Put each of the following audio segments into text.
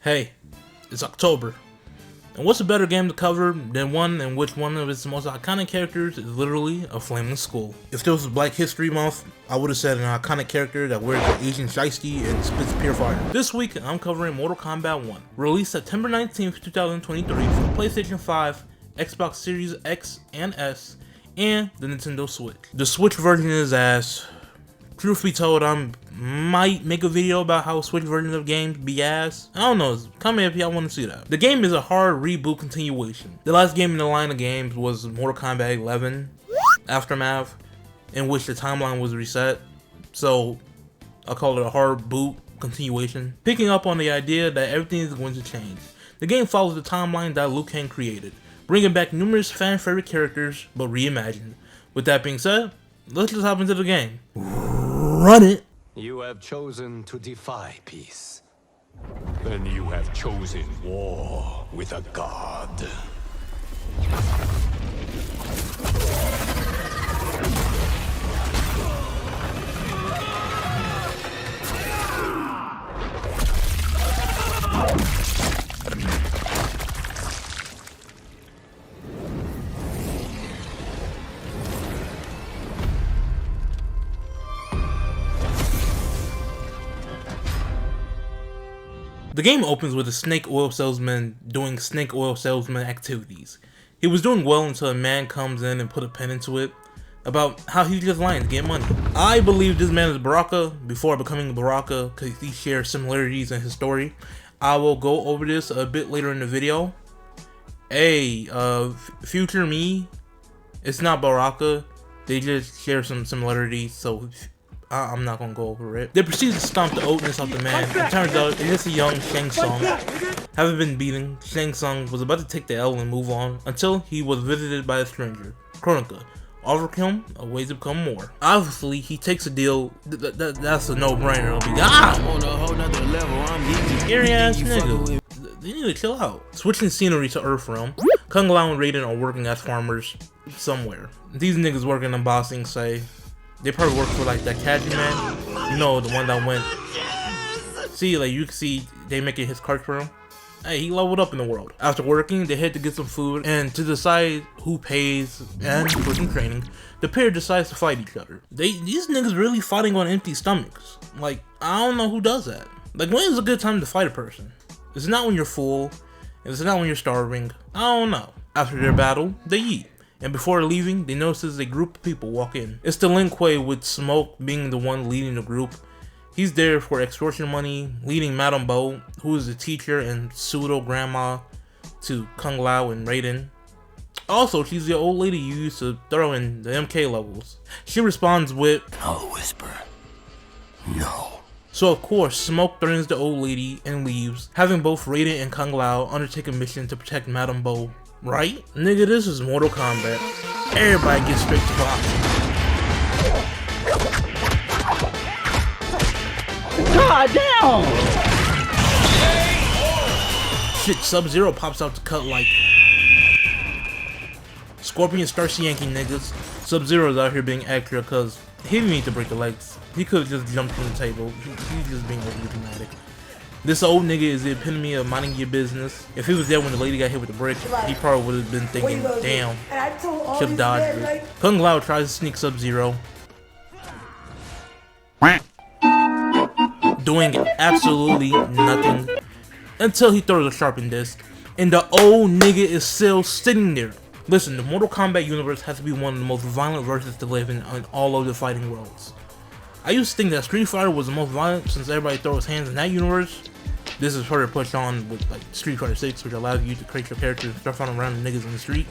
Hey, it's October, and what's a better game to cover than one in which one of its most iconic characters is literally a flaming skull? If this was Black History Month, I would have said an iconic character that wears an Asian shiesty and spits pure fire. This week, I'm covering Mortal Kombat 1, released September 19th, 2023 for PlayStation 5, Xbox Series X and S, and the Nintendo Switch. The Switch version is ass. Truth be told, I might make a video about how Switch versions of games be ass. I don't know, comment if y'all want to see that. The game is a hard reboot continuation. The last game in the line of games was Mortal Kombat 11 Aftermath, in which the timeline was reset. So I'll call it a hard boot continuation, picking up on the idea that everything is going to change. The game follows the timeline that Liu Kang created, bringing back numerous fan favorite characters, but reimagined. With that being said, let's just hop into the game. Run it! You have chosen to defy peace. Then you have chosen war with a god. The game opens with a snake oil salesman doing snake oil salesman activities. He was doing well until a man comes in and put a pen into it about how he's just lying to get money. I believe this man is Baraka before becoming Baraka because he shares similarities in his story. I will go over this a bit later in the video. Hey, future me, it's not Baraka. They just share some similarities, so I'm not gonna go over it. They proceed to stomp the oatness off the man. It turns out it is a young Shang Tsung. Having been beaten, Shang Tsung was about to take the L and move on until he was visited by a stranger, Kronika, offering him a way to become more. Obviously, he takes a deal. That's a no-brainer. It'll be I'm on a whole nother level. I'm scary ass nigga. They need to chill out. Switching scenery to Earthrealm, Kung Lao and Raiden are working as farmers somewhere. These niggas working on bossing say. They probably work for like that Kaji man, you know, the one that went. See, like you can see they making his carts for him. Hey, he leveled up in the world. After working, they head to get some food and to decide who pays and for some training. The pair decides to fight each other. These niggas really fighting on empty stomachs. Like I don't know who does that. Like when is a good time to fight a person? It's not when you're full. It's not when you're starving. I don't know. After their battle, they eat. And before leaving, they notice a group of people walk in. It's the Lin Kuei, with Smoke being the one leading the group. He's there for extortion money, leading Madame Bo, who is the teacher and pseudo-grandma to Kung Lao and Raiden. Also, she's the old lady you used to throw in the MK levels. She responds with, I'll whisper. No. So of course, Smoke threatens the old lady and leaves, having both Raiden and Kung Lao undertake a mission to protect Madame Bo. Right? Nigga, this is Mortal Kombat. Everybody gets straight to boxing. God damn! Shit, Sub-Zero pops out to cut like. Scorpion starts yanking niggas. Sub-Zero's out here being extra because he didn't need to break the legs. He could have just jumped from the table. He's just being overly dramatic. This old nigga is the epitome of minding your business. If he was there when the lady got hit with the brick, he probably would have been thinking, damn, should've dodged it. Kung Lao tries to sneak Sub-Zero, doing absolutely nothing until he throws a sharpened disc, and the old nigga is still sitting there. Listen, the Mortal Kombat universe has to be one of the most violent verses to live in all of the fighting worlds. I used to think that Street Fighter was the most violent since everybody throws hands in that universe. This is further pushed on with like Street Fighter 6, which allows you to create your character and start fighting around the niggas in the street.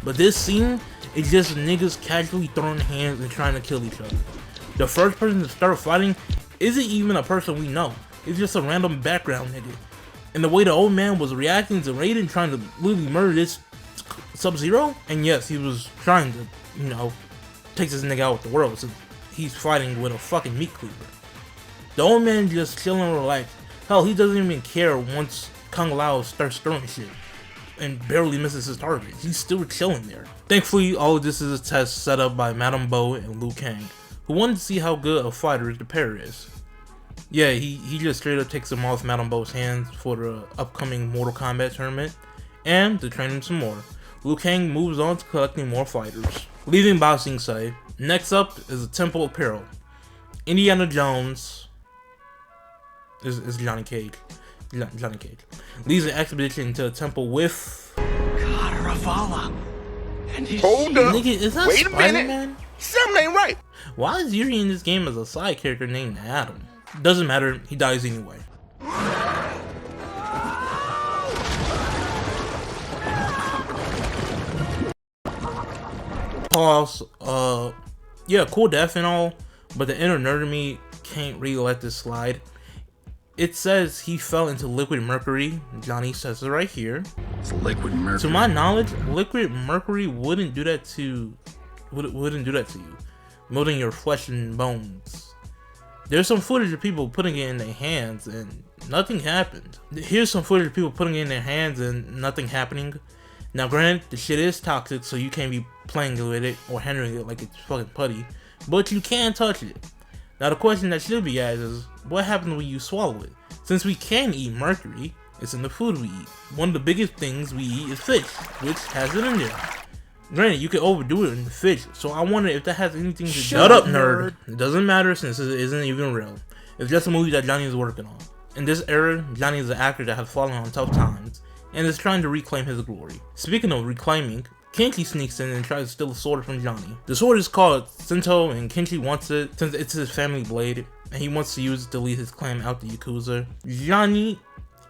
But this scene is just niggas casually throwing hands and trying to kill each other. The first person to start fighting isn't even a person we know. It's just a random background nigga. And the way the old man was reacting to Raiden trying to literally murder this Sub-Zero, and yes, he was trying to, you know, take this nigga out with the world. So he's fighting with a fucking meat cleaver. The old man just chilling and relaxed. Hell, he doesn't even care once Kung Lao starts throwing shit and barely misses his target. He's still chilling there. Thankfully, all of this is a test set up by Madame Bo and Liu Kang, who wanted to see how good of fighters the pair is. Yeah, he just straight up takes him off Madame Bo's hands for the upcoming Mortal Kombat tournament, and to train him some more. Liu Kang moves on to collecting more fighters. Leaving Ba Sing Se, next up is a Temple of Peril. Indiana Jones is Johnny Cage. Johnny Cage leads an expedition to a temple with God, Ravala. And he's Hold up. Nigga, is that Wait a minute. Spider-Man? Something ain't right. Why is Yuri in this game as a side character named Adam? Doesn't matter, he dies anyway. Pause. Yeah, cool death and all, but the inner nerd of me can't really let this slide. It says he fell into liquid mercury. Johnny says it right here. It's liquid mercury. To my knowledge, liquid mercury wouldn't do that to you, melting your flesh and bones. There's some footage of people putting it in their hands and nothing happened. Here's some footage of people putting it in their hands and nothing happening. Now granted, the shit is toxic, so you can't be playing with it or handling it like it's fucking putty, but you can touch it. Now the question that should be asked is, what happens when you swallow it? Since we can eat mercury, it's in the food we eat. One of the biggest things we eat is fish, which has it in there. Granted, you can overdo it in fish, so I wonder if that has anything to do. Shut up, nerd. It doesn't matter since it isn't even real. It's just a movie that Johnny is working on. In this era, Johnny is an actor that has fallen on tough times and is trying to reclaim his glory. Speaking of reclaiming, Kenshi sneaks in and tries to steal a sword from Johnny. The sword is called Sento, and Kenshi wants it since it's his family blade and he wants to use it to lead his clan out the Yakuza. Johnny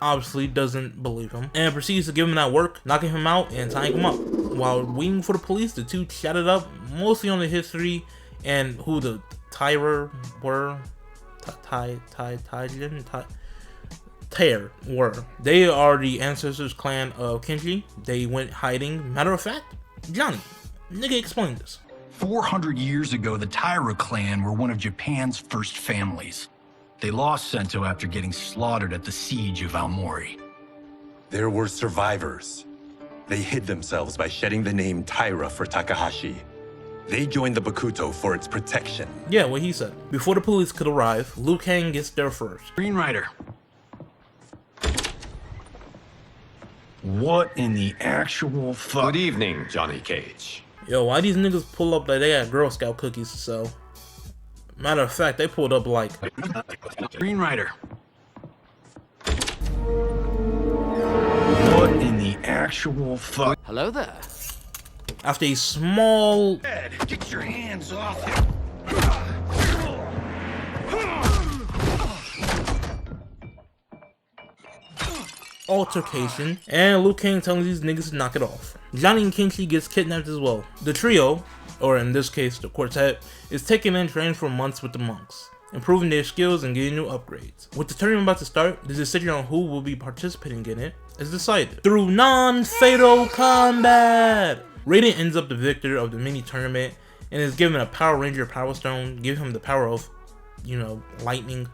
obviously doesn't believe him and proceeds to give him that work, knocking him out and tying him up. While waiting for the police, the two chatted up mostly on the history and who the Tyra were. Tear were. They are the ancestors clan of Kenshi. They went hiding. Matter of fact, Johnny, nigga, explain this. 400 years ago, the Taira clan were one of Japan's first families. They lost Sento after getting slaughtered at the siege of Aomori. There were survivors. They hid themselves by shedding the name Taira for Takahashi. They joined the Bakuto for its protection. Yeah, what he said. Before the police could arrive, Liu Kang gets there first. Green Rider. What in the actual fuck? Good evening, Johnny Cage. Yo, why these niggas pull up like they got Girl Scout cookies to sell? Matter of fact, they pulled up like Green Rider. What in the actual fuck? Hello there. after a small Get your hands off him. altercation, and Liu Kang telling these niggas to knock it off. Johnny and Kenshi gets kidnapped as well. The trio, or in this case the quartet, is taken and trained for months with the monks, improving their skills and getting new upgrades. With the tournament about to start, the decision on who will be participating in it is decided through non-fatal combat. Raiden ends up the victor of the mini tournament and is given a Power Ranger Power Stone, giving him the power of, you know, lightning.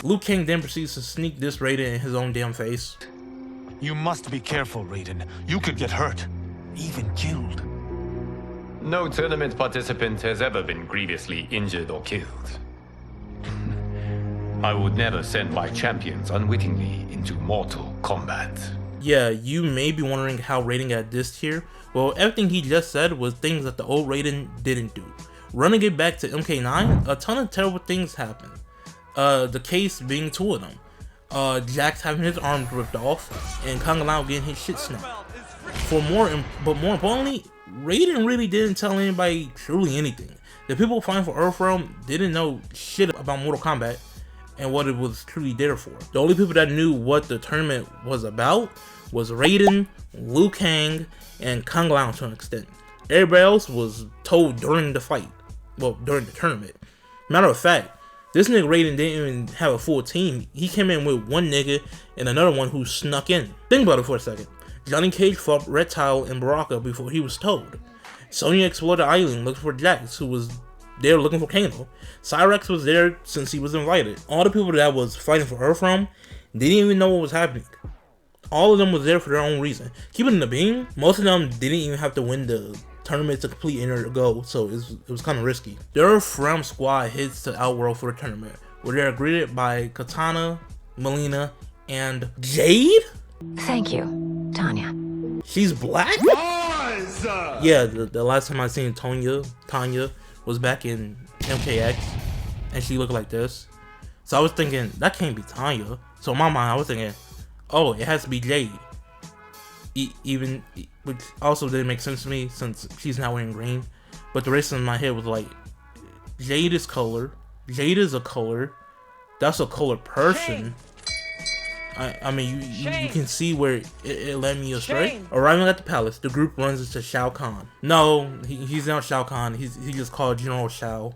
Liu Kang then proceeds to sneak this Raiden in his own damn face. You must be careful, Raiden. You could get hurt, even killed. No tournament participant has ever been grievously injured or killed. I would never send my champions unwittingly into Mortal Kombat. Yeah, you may be wondering how Raiden got dissed here. Well, everything he just said was things that the old Raiden didn't do. Running it back to MK9, a ton of terrible things happened. The case being two of them. Jax having his arms ripped off, and Kung Lao getting his shit snapped. But more importantly, Raiden really didn't tell anybody truly anything. The people fighting for Earthrealm didn't know shit about Mortal Kombat and what it was truly there for. The only people that knew what the tournament was about was Raiden, Liu Kang, and Kung Lao to an extent. Everybody else was told during the fight. Well, during the tournament. Matter of fact, this nigga Raiden didn't even have a full team. He came in with one nigga and another one who snuck in. Think about it for a second. Johnny Cage fought Reptile and Baraka before he was told. Sonya explored the island looking for Jax, who was they were looking for Kano. Cyrex was there since he was invited. All the people that was fighting for Earthrealm, they didn't even know what was happening. All of them was there for their own reason. Keeping it being, most of them didn't even have to win the tournament to complete in order to go, so it was kind of risky. The Earthrealm squad heads to Outworld for the tournament, where they're greeted by Katana, Melina, and Jade? Thank you, Tanya. She's black? Yeah, the last time I seen Tanya was back in MKX, and she looked like this. So I was thinking, that can't be Tanya. So in my mind, I was thinking, oh, it has to be Jade. Which also didn't make sense to me since she's not wearing green. But the rest of my head was like, Jade is color. Jade is a color. That's a colored person. I mean, you can see where it led me astray. Arriving at the palace, the group runs into Shao Kahn. No, he's not Shao Kahn. He's just called General Shao.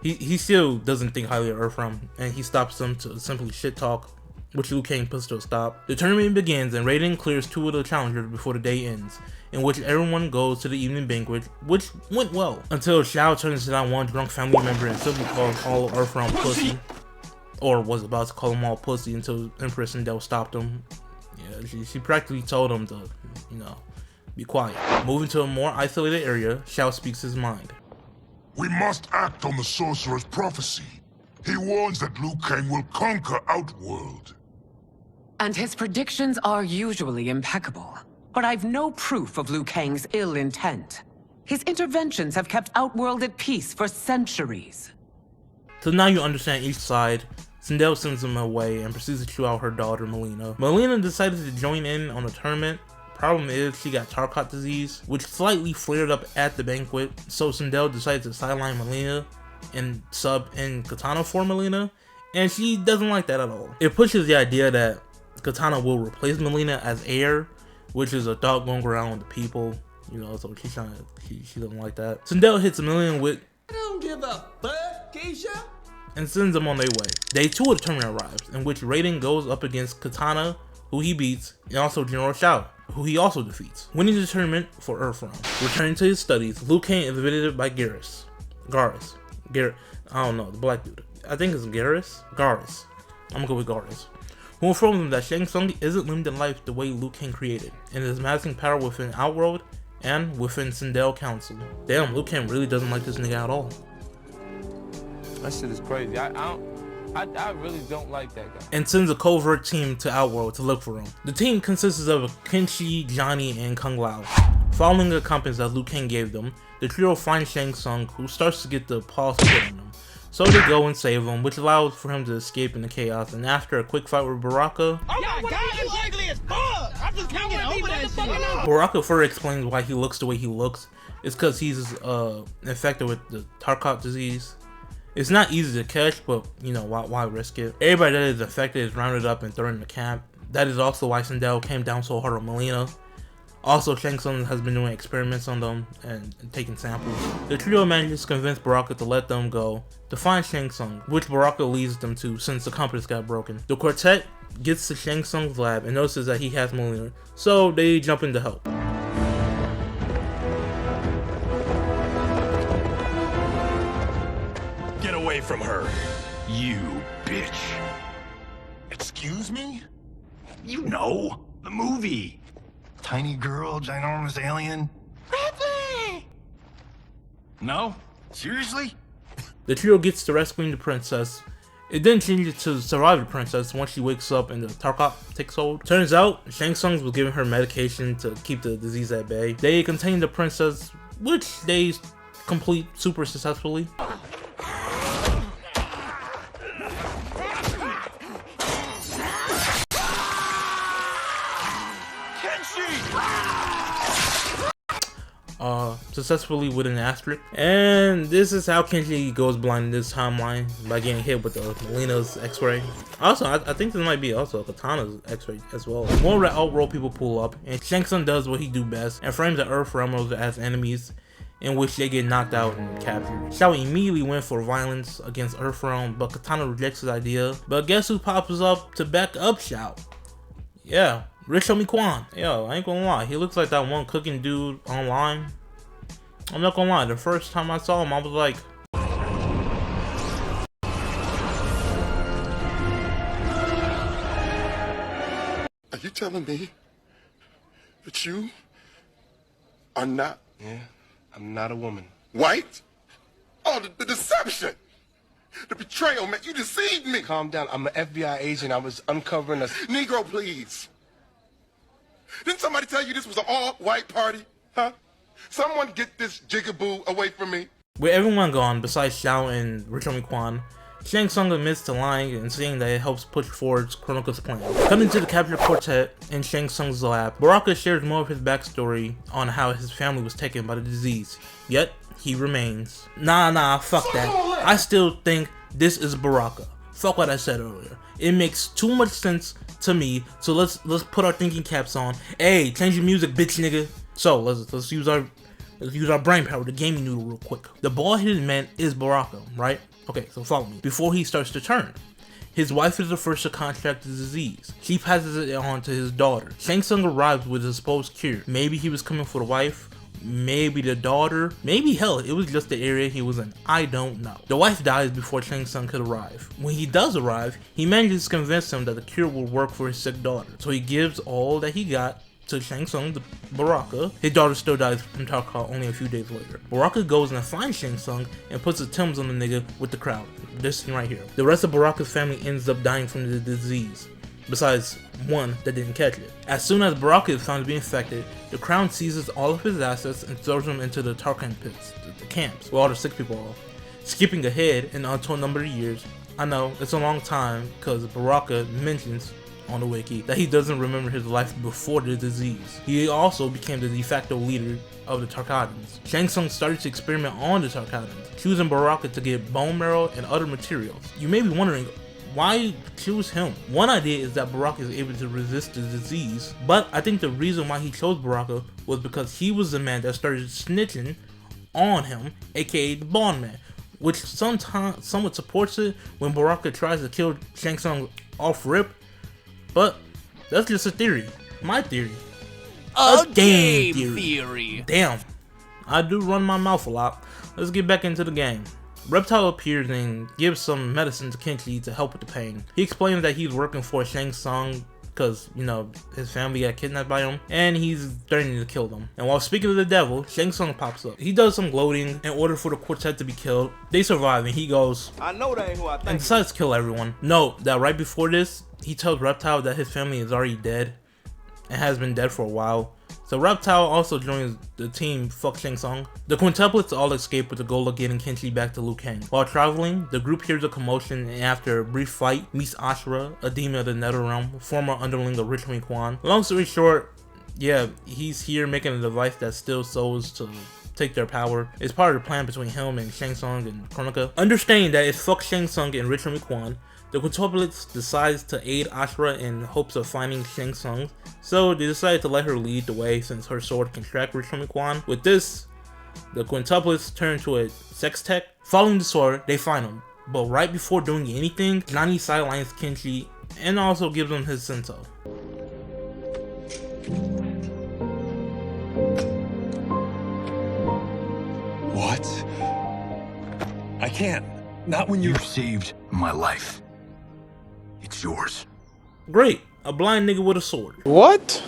He still doesn't think highly of Earthrealm, and he stops them to simply shit talk, which Liu Kang puts to a stop. The tournament begins, and Raiden clears 2 of the challengers before the day ends, in which everyone goes to the evening banquet, which went well, until Shao turns to that one drunk family member and simply calls all Earthrealm pussy. Or was about to call them all pussy until Empress Sindel stopped him. Yeah, she practically told him to, you know, be quiet. Moving to a more isolated area, Shao speaks his mind. We must act on the sorcerer's prophecy. He warns that Liu Kang will conquer Outworld. And his predictions are usually impeccable. But I've no proof of Liu Kang's ill intent. His interventions have kept Outworld at peace for centuries. So now you understand each side. Sindel sends him away and proceeds to chew out her daughter, Melina. Melina decided to join in on the tournament. Problem is, she got Tarkat disease, which slightly flared up at the banquet, so Sindel decided to sideline Melina and sub in Katana for Melina, and she doesn't like that at all. It pushes the idea that Katana will replace Melina as heir, which is a thought going around with the people, you know, so she doesn't like that. Sindel hits Melina with I don't give a fuck, Keisha. And sends them on their way. Day 2 of the tournament arrives, in which Raiden goes up against Katana, who he beats, and also General Shao, who he also defeats, winning the tournament for Earthrealm. Returning to his studies, Liu Kang is visited by Garrus, I don't know, the black dude. I think it's Garrus. I'm gonna go with Garrus. Who informs him that Shang Tsung isn't limited life the way Liu Kang created, and is amassing power within Outworld and within Sindel Council. Damn, Liu Kang really doesn't like this nigga at all. That shit is crazy. I really don't like that guy. And sends a covert team to Outworld to look for him. The team consists of Kenshi, Johnny, and Kung Lao. Following the compass that Liu Kang gave them, the trio finds Shang Tsung, who starts to get the paws put on him. So they go and save him, which allows for him to escape in the chaos. And after a quick fight with Baraka, Oh my god, you ugly as fuck! I just can't get over that shit. Baraka further explains why he looks the way he looks. It's because he's infected with the Tarkat disease. It's not easy to catch, but you know, why risk it? Everybody that is affected is rounded up and thrown in the camp. That is also why Sindel came down so hard on Melina. Also, Shang Tsung has been doing experiments on them and taking samples. The trio manages to convince Baraka to let them go to find Shang Tsung, which Baraka leads them to since the compass got broken. The quartet gets to Shang Tsung's lab and notices that he has Melina, so they jump in to help. Get away from her. You bitch. Excuse me? You know, the movie. Tiny girl, ginormous alien. Ripley! No? Seriously? The trio gets to rescuing the princess. It then changes to survive the princess once she wakes up and the Tarkat takes hold. Turns out, Shang Tsung was giving her medication to keep the disease at bay. They contain the princess, which they complete super successfully. Successfully with an asterisk. And this is how Kenshi goes blind in this timeline, by getting hit with the Melina's x-ray. Also, I think this might be also Katana's x-ray as well. More red Outworld people pull up, and Shang Tsung does what he do best and frames the Earthrealmers as enemies, in which they get knocked out and captured. Shao immediately went for violence against Earthrealm, but Katana rejects his idea. But guess who pops up to back up Shao? Yeah, Rich Homie Quan. Yo, I ain't gonna lie, he looks like that one cooking dude online. I'm not gonna lie, the first time I saw him, I was like, Are you telling me that you are not? Yeah, I'm not a woman. White? Oh, the deception! The betrayal, man. You deceived me. Calm down. I'm an FBI agent. I was uncovering a... Negro, please. Didn't somebody tell you this was an all-white party? Huh? Someone get this jigaboo away from me. with everyone gone besides Xiao and Rich Homie Quan, Shang Tsung admits to lying and saying that it helps push forward Chronika's plan. Coming to the capture quartet in Shang Tsung's lab, Baraka shares more of his backstory on how his family was taken by the disease, yet he remains. Nah, fuck that. I still think this is Baraka. Fuck what I said earlier. It makes too much sense to me, so let's put our thinking caps on. Hey, change your music, bitch nigga. So let's use our brain power, the gaming noodle real quick. The bald-headed man is Baraka, right? Okay, so follow me. Before he starts to turn, his wife is the first to contract the disease. She passes it on to his daughter. Shang Tsung arrives with a supposed cure. Maybe he was coming for the wife, maybe the daughter, maybe hell, it was just the area he was in. I don't know. The wife dies before Shang Tsung could arrive. When he does arrive, he manages to convince him that the cure will work for his sick daughter. So he gives all that he got to Shang Tsung, the Baraka. His daughter still dies from Tarkar only a few days later. Baraka goes and finds Shang Tsung and puts the Timbs on the nigga with the crowd. This thing right here. The rest of Baraka's family ends up dying from the disease, besides one that didn't catch it. As soon as Baraka is found to be infected, the crown seizes all of his assets and throws them into the Tarkan pits, the camps, where all the sick people are. Skipping ahead an untold number of years, I know it's a long time because Baraka mentions on the wiki that he doesn't remember his life before the disease. He also became the de facto leader of the Tarkatans. Shang Tsung started to experiment on the Tarkatans, choosing Baraka to get bone marrow and other materials. You may be wondering, why choose him? One idea is that Baraka is able to resist the disease, but I think the reason why he chose Baraka was because he was the man that started snitching on him, aka the Bond Man, which sometimes somewhat supports it when Baraka tries to kill Shang Tsung off rip. But that's just a theory. My theory. A game theory. Damn. I do run my mouth a lot. Let's get back into the game. Reptile appears and gives some medicine to Kenshi to help with the pain. He explains that he's working for Shang Tsung because, you know, his family got kidnapped by him and he's threatening to kill them. And while speaking of the devil, Shang Tsung pops up. He does some gloating in order for the quartet to be killed. They survive and he goes, I know that ain't who I think, and decides to kill everyone. Note that right before this, he tells Reptile that his family is already dead and has been dead for a while. So Reptile also joins the team fuck Shang Tsung. The quintuplets all escape with the goal of getting Kenshi back to Liu Kang. While traveling, the group hears a commotion and after a brief fight, meets Ashura, a demon of the Netherrealm, former underling of Rich Homie Quan. Long story short, yeah, he's here making a device that steals souls to take their power. It's part of the plan between him and Shang Tsung and Kronika. Understanding that it's fuck Shang Tsung and Rich Homie Quan, the quintuplets decides to aid Ashura in hopes of finding Shang Tsung, so they decided to let her lead the way since her sword can track Rich Homie Quan. With this, the quintuplets turn to a sextet. Following the sword, they find him, but right before doing anything, Nani sidelines Kenshi and also gives him his sento. What? I can't. Not when you saved my life. It's yours. Great, a blind nigga with a sword. What?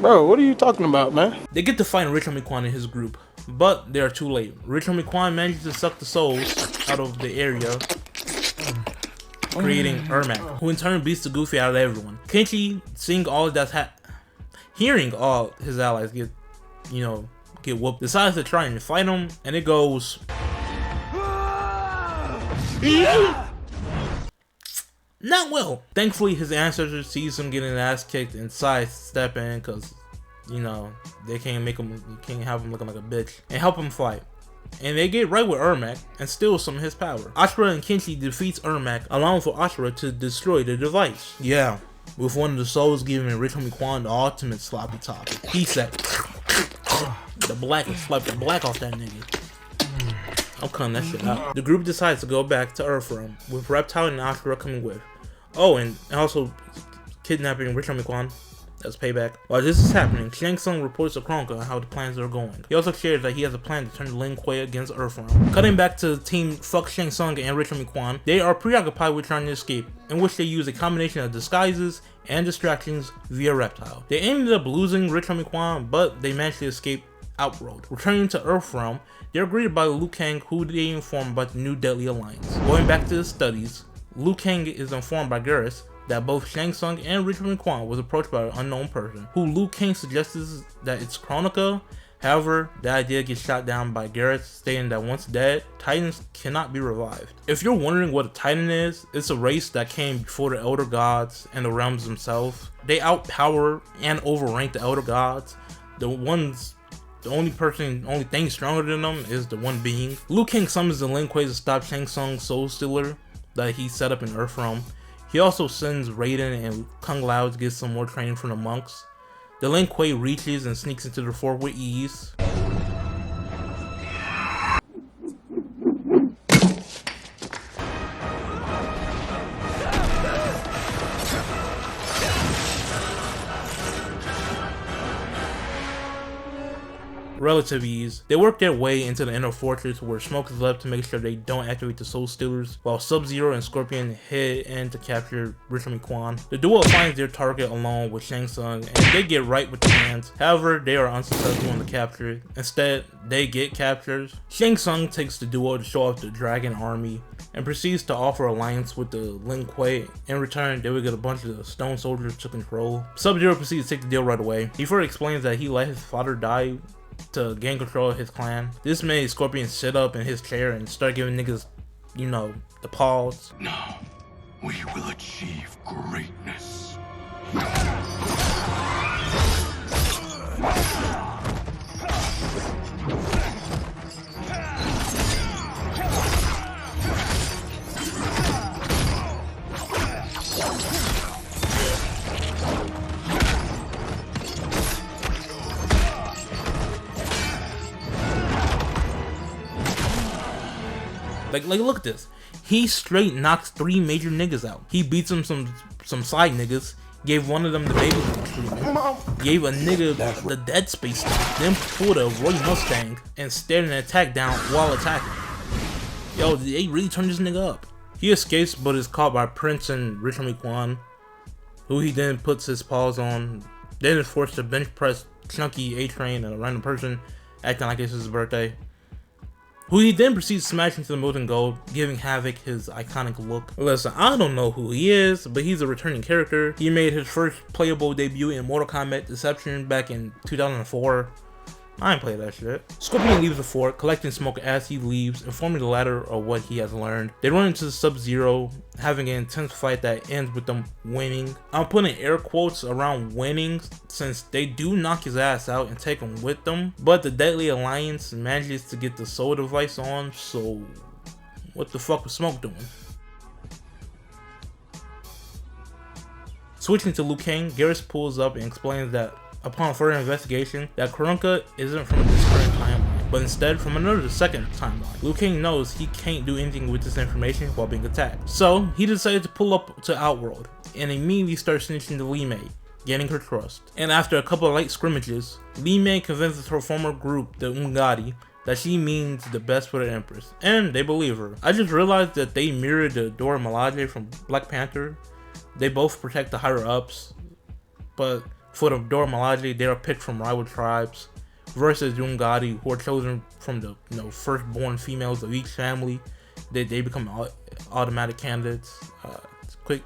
Bro, what are you talking about, man? They get to find Rich Homie Quan and his group, but they are too late. Rich Homie Quan manages to suck the souls out of the area, creating Ermac, who in turn beats the goofy out of everyone. Kenshi, seeing all that's hearing all his allies get whooped, decides to try and fight him, and it goes not well. Thankfully, his ancestor sees him getting his ass kicked and sidestep in because, you know, they can't have him looking like a bitch and help him fight. And they get right with Ermac and steal some of his power. Ashura and Kenshi defeats Ermac, allowing for Ashura to destroy the device. Yeah, with one of the souls giving Rich Homie Quan the ultimate sloppy top. He said, the black and slap the black off that nigga. I'm cutting that shit out. The group decides to go back to Earthrealm, with Reptile and Ashura coming with. Oh, and also kidnapping Rich Homie Quan. That's payback. While this is happening, Shang Tsung reports to Kronika how the plans are going. He also shares that he has a plan to turn Lin Kuei against Earthrealm. Cutting back to Team Fuck Shang Tsung and Richard McQuan, they are preoccupied with trying to escape, in which they use a combination of disguises and distractions via Reptile. They ended up losing Richard McQuan, but they managed to escape Outworld. Returning to Earthrealm, they're greeted by Liu Kang, who they inform about the new Deadly Alliance. Going back to his studies, Liu Kang is informed by Garrus that both Shang Tsung and Richard McQuan was approached by an unknown person, who Liu Kang suggests that it's Kronika. However, the idea gets shot down by Garrus, stating that once dead, Titans cannot be revived. If you're wondering what a Titan is, it's a race that came before the Elder Gods and the realms themselves. They outpower and overrank the Elder Gods. The only thing stronger than them is the one being. Liu Kang summons the Lin Kuei to stop Shang Tsung's Soul Stealer that he set up in Earthrealm. He also sends Raiden and Kung Lao to get some more training from the monks. The Lin Kuei reaches and sneaks into the fort with ease. Relative ease. They work their way into the inner fortress where Smoke is left to make sure they don't activate the Soul Stealers, while Sub-Zero and Scorpion head in to capture Richard McQuan. The duo finds their target alone with Shang Tsung, and they get right with the hands. However, they are unsuccessful in the capture. Instead, they get captured. Shang Tsung takes the duo to show off the Dragon Army and proceeds to offer alliance with the Lin Kuei. In return, they will get a bunch of Stone Soldiers to control. Sub-Zero proceeds to take the deal right away. He further explains that he let his father die to gain control of his clan. This made Scorpion sit up in his chair and start giving niggas, you know, the pause. Now, we will achieve greatness. Like look at this. He straight knocks 3 major niggas out. He beats him some side niggas, gave one of them the baby treatment, gave a nigga the Dead Space stuff, then pulled a Roy Mustang and stared an attack down while attacking. Yo, they really turned this nigga up. He escapes but is caught by Prince and Richard McQuan, who he then puts his paws on, then is forced to bench press Chunky, A-Train, and a random person, acting like it's his birthday, who he then proceeds to smash into the molten gold, giving Havoc his iconic look. Listen, I don't know who he is, but he's a returning character. He made his first playable debut in Mortal Kombat Deception back in 2004. I ain't play that shit. Scorpion leaves the fort, collecting Smoke as he leaves, informing the latter of what he has learned. They run into Sub-Zero, having an intense fight that ends with them winning. I'm putting air quotes around winning since they do knock his ass out and take him with them, but the Deadly Alliance manages to get the Soul Device on, so what the fuck was Smoke doing? Switching to Liu Kang, Garrus pulls up and explains that upon further investigation, that Kronika isn't from this current timeline, but instead from another second timeline. Liu Kang knows he can't do anything with this information while being attacked, so he decided to pull up to Outworld and immediately start snitching to Li Mei, gaining her trust. And after a couple of light scrimmages, Li Mei convinces her former group, the Ungadi, that she means the best for the Empress, and they believe her. I just realized that they mirrored the Dora Milaje from Black Panther. They both protect the higher ups, but for the Dora Milaje, they are picked from rival tribes, versus the Ungadi, who are chosen from the firstborn females of each family. They become automatic candidates. Quick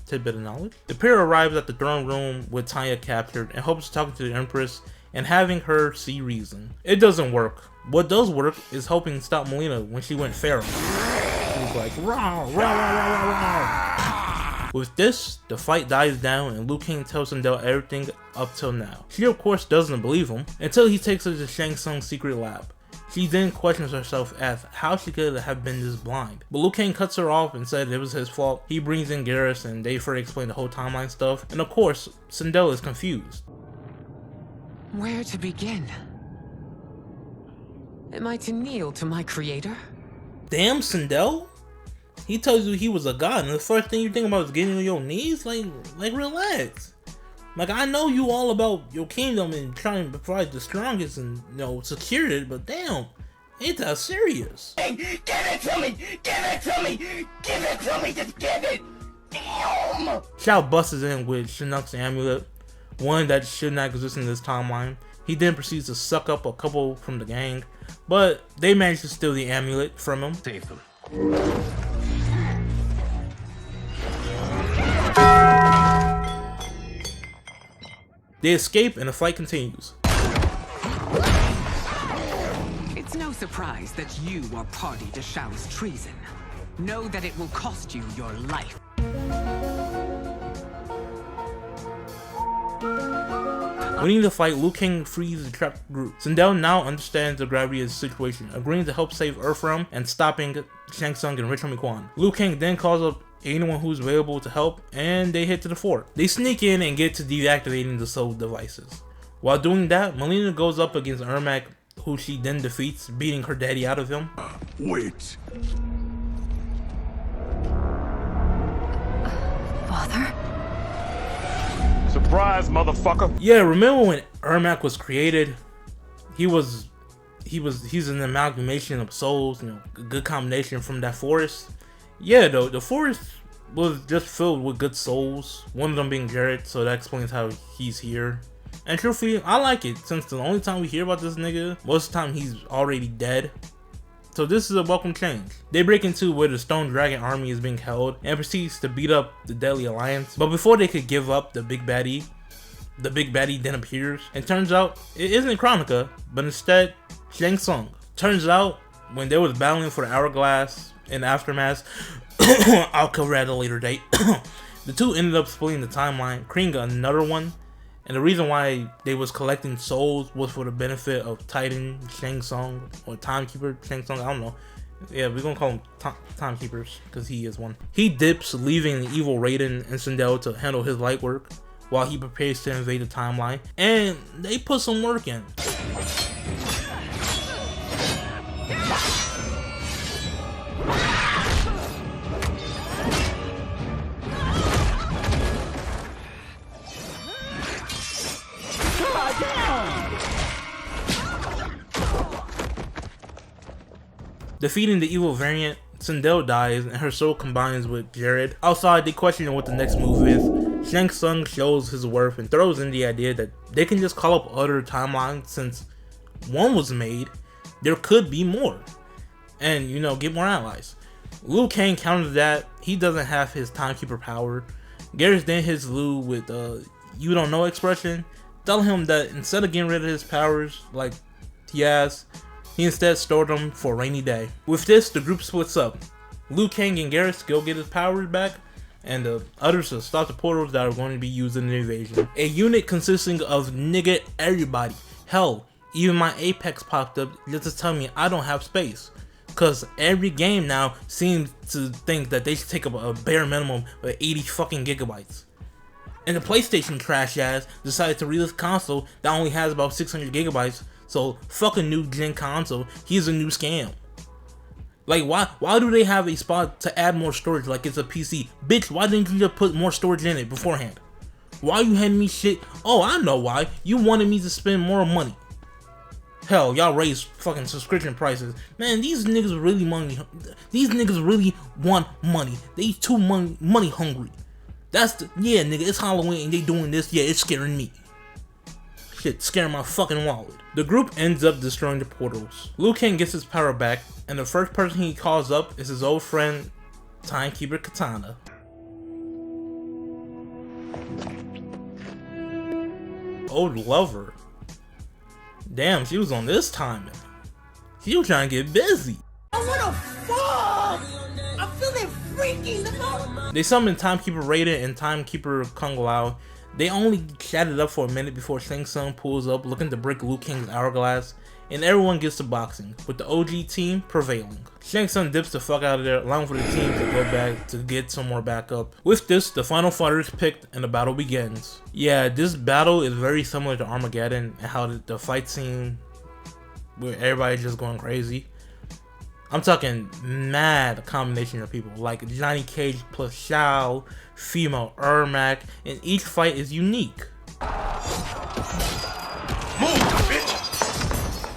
tidbit of knowledge. The pair arrives at the throne room with Tanya captured and hopes to talk to the Empress and having her see reason. It doesn't work. What does work is helping stop Melina when she went feral. She's like, rah, rah, rah, rah, rah. With this, the fight dies down and Liu Kang tells Sindel everything up till now. She of course doesn't believe him, until he takes her to Shang Tsung's secret lab. She then questions herself as how she could have been this blind. But Liu Kang cuts her off and said it was his fault. He brings in Garrus and they further explain the whole timeline stuff. And of course, Sindel is confused. Where to begin? Am I to kneel to my creator? Damn, Sindel? He tells you he was a god, and the first thing you think about is getting on your knees? Like relax. Like, I know you all about your kingdom and trying to provide the strongest and, you know, secure it, but damn, ain't that serious? Give it to me! Give it to me! Give it to me! Just give it! Damn! Shao busts in with Shinnok's amulet, one that should not exist in this timeline. He then proceeds to suck up a couple from the gang, but they manage to steal the amulet from him. Save them. They escape and the fight continues. It's no surprise that you are party to Shao's treason. Know that it will cost you your life. Winning the fight, Liu Kang frees the trapped group. Sindel now understands the gravity of the situation, agreeing to help save Earthrealm and stopping Shang Tsung and Rich Homie Quan. Liu Kang then calls up anyone who's available to help, and they head to the fort. They sneak in and get to deactivating the soul devices. While doing that, Melina goes up against Ermac, who she then defeats, beating her daddy out of him. Wait. Father? Surprise, motherfucker! Yeah, remember when Ermac was created? He's an amalgamation of souls, you know, a good combination from that forest. Yeah, though, the forest was just filled with good souls, one of them being Jared, so that explains how he's here. And truthfully, I like it, since the only time we hear about this nigga, most of the time he's already dead. So this is a welcome change. They break into where the Stone Dragon army is being held and proceeds to beat up the Deadly Alliance. But before they could give up the big baddie then appears, and turns out it isn't Chronica, but instead Shang Tsung. Turns out when they was battling for the Hourglass in Aftermath, I'll cover at a later date, the two ended up splitting the timeline, creating another one. And the reason why they was collecting souls was for the benefit of Titan Shang Tsung, or Timekeeper Shang Tsung, I don't know. Yeah, we're gonna call them Timekeepers, because he is one. He dips, leaving the evil Raiden and Sindel to handle his light work, while he prepares to invade the timeline. And they put some work in. Defeating the evil variant, Sindel dies and her soul combines with Jared. Outside, they question what the next move is. Shang Tsung shows his worth and throws in the idea that they can just call up other timelines since one was made, there could be more. And, you know, get more allies. Liu Kang counters that. He doesn't have his Timekeeper power. Garrus then hits Liu with you don't know expression, telling him that instead of getting rid of his powers like he has, he instead stored them for a rainy day. With this, the group splits up. Liu Kang and Garrus go get his powers back, and the others to stop the portals that are going to be used in the invasion. A unit consisting of nigga everybody. Hell, even my Apex popped up just to tell me I don't have space. Cause every game now seems to think that they should take up a bare minimum of 80 fucking gigabytes. And the PlayStation trash ass decided to release a console that only has about 600 gigabytes. So fuck a new gen console, here's a new scam. Like why do they have a spot to add more storage like it's a PC? Bitch, why didn't you just put more storage in it beforehand? Why you handing me shit? Oh, I know why. You wanted me to spend more money. Hell, y'all raised fucking subscription prices. Man, these niggas really these niggas really want money. They too money hungry. That's the, yeah nigga, it's Halloween and they doing this, yeah, it's scaring me. Shit, scaring my fucking wallet. The group ends up destroying the portals. Liu Kang gets his power back, and the first person he calls up is his old friend, Timekeeper Katana. Old lover. Damn, she was on this timing. She was trying to get busy. Oh, what the fuck? I'm feeling freaky. They summon Timekeeper Raiden and Timekeeper Kung Lao. They only chatted up for a minute before Shang Tsung pulls up looking to break Liu Kang's hourglass, and everyone gets to boxing, with the OG team prevailing. Shang Tsung dips the fuck out of there, allowing for the team to go back to get some more backup. With this, the final fighter is picked and the battle begins. Yeah, this battle is very similar to Armageddon and how the fight scene where everybody's just going crazy. I'm talking mad combination of people, like Johnny Cage plus Shao, female Ermac, and each fight is unique.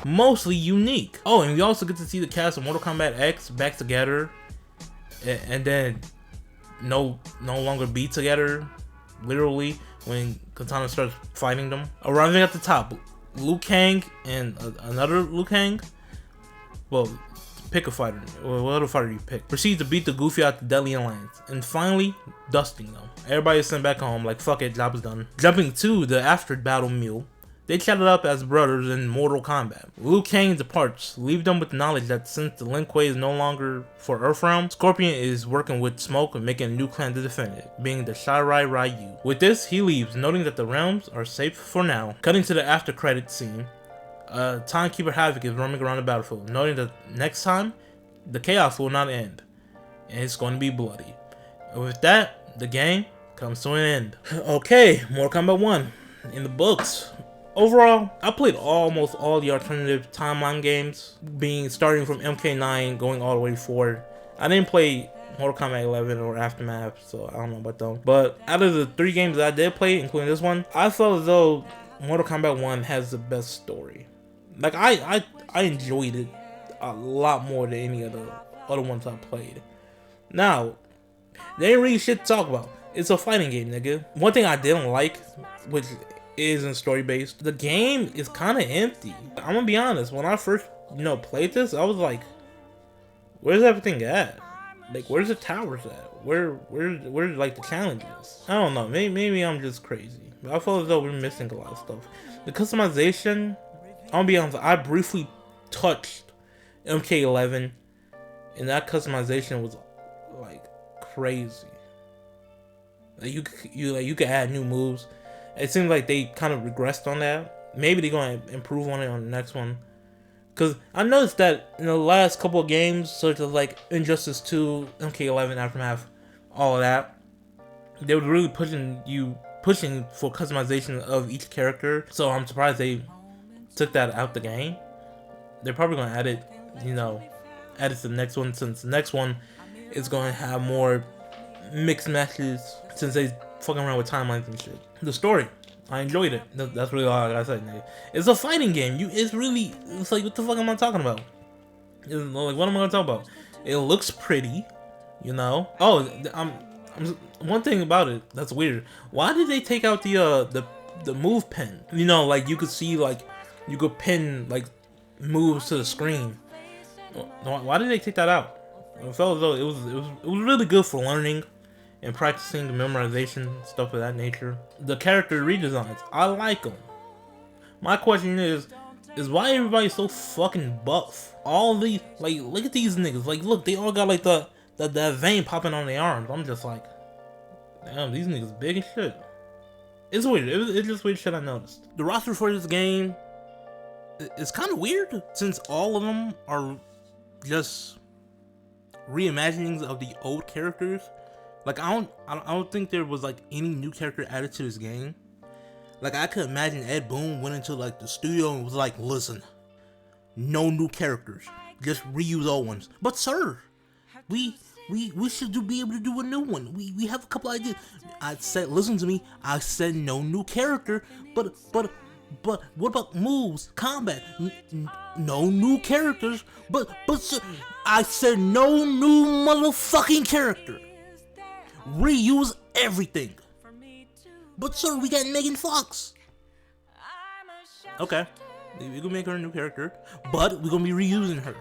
Mostly unique. Oh, and we also get to see the cast of Mortal Kombat X back together, and then no longer be together, literally, when Katana starts fighting them. Arriving at the top, Liu Kang and another Liu Kang. Well, pick a fighter, or whatever fighter you pick. Proceed to beat the Goofy out the Deadly Alliance, and finally, dusting them. Everybody is sent back home, like fuck it, job is done. Jumping to the after battle meal, they chatted up as brothers in Mortal Kombat. Liu Kang departs, leave them with the knowledge that since the Lin Kuei is no longer for Earthrealm, Scorpion is working with Smoke and making a new clan to defend it, being the Shirai Ryu. With this, he leaves, noting that the realms are safe for now. Cutting to the after credit scene, Timekeeper Havoc is roaming around the battlefield, noting that next time, the chaos will not end, and it's going to be bloody. And with that, the game comes to an end. Okay, Mortal Kombat 1 in the books. Overall, I played almost all the alternative timeline games, starting from MK9 going all the way forward. I didn't play Mortal Kombat 11 or Aftermath, so I don't know about them. But out of the 3 games that I did play, including this one, I felt as though Mortal Kombat 1 has the best story. Like I enjoyed it a lot more than any of the other ones I played. Now, there ain't really shit to talk about. It's a fighting game, nigga. One thing I didn't like, which isn't story based, the game is kind of empty. I'm gonna be honest, when I first played this, I was like, where's everything at? Like, where's the towers at? Where's like the challenges? I don't know, maybe I'm just crazy, but I feel as though we're missing a lot of stuff. The customization, I'm gonna be honest, I briefly touched MK11 and that customization was like crazy. Like you could add new moves. It seems like they kind of regressed on that. Maybe they're going to improve on it on the next one. Because I noticed that in the last couple of games, such as like Injustice 2, MK11, Aftermath, all of that, they were really pushing for customization of each character. So I'm surprised they took that out the game. They're probably going to add it, add it to the next one, since the next one is going to have more mixed matches, since they fucking around with timelines and shit. The story, I enjoyed it. That's really all I gotta say, nigga. It's a fighting game. It's like, what the fuck am I talking about? Like, what am I gonna talk about? It looks pretty, Oh, one thing about it that's weird. Why did they take out the move pen? Like you could see, like you could pin like moves to the screen. Why did they take that out? I felt as though it was really good for learning and practicing the memorization, stuff of that nature. The character redesigns, I like them. My question is why everybody so fucking buff? All these, like, look at these niggas. Like, look, they all got like that vein popping on their arms. I'm just like, damn, these niggas big as shit. It's weird. It's just weird shit I noticed. The roster for this game is kind of weird, since all of them are just reimaginings of the old characters. Like, I don't think there was like any new character added to this game. Like, I could imagine Ed Boon went into like the studio and was like, listen, no new characters, just reuse old ones. But sir, we should be able to do a new one. We have a couple ideas. I said, listen to me, I said no new character, but what about moves, combat? No new characters, but sir, I said no new motherfucking character. Reuse everything. But sir, we got Megan Fox. Okay, we're gonna make her a new character, but we're gonna be reusing her.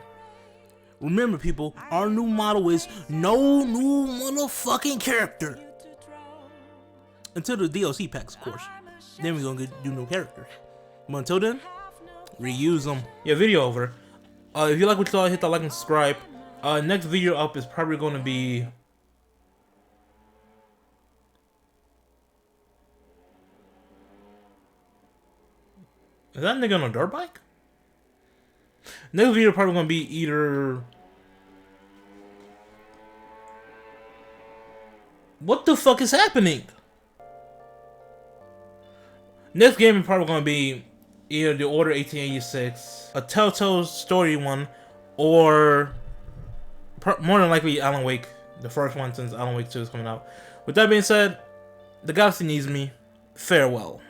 Remember, people, our new motto is no new motherfucking character. Until the DLC packs, of course. Then we're gonna do new characters. But until then, reuse them. Yeah, video over. If you like what you saw, hit that like and subscribe. Next video up is probably gonna be... Is that nigga on a dirt bike? Next video probably gonna be either... What the fuck is happening? Next game is probably gonna be either The Order 1886, a Telltale story one, or more than likely Alan Wake, the first one since Alan Wake 2 is coming out. With that being said, the galaxy needs me. Farewell.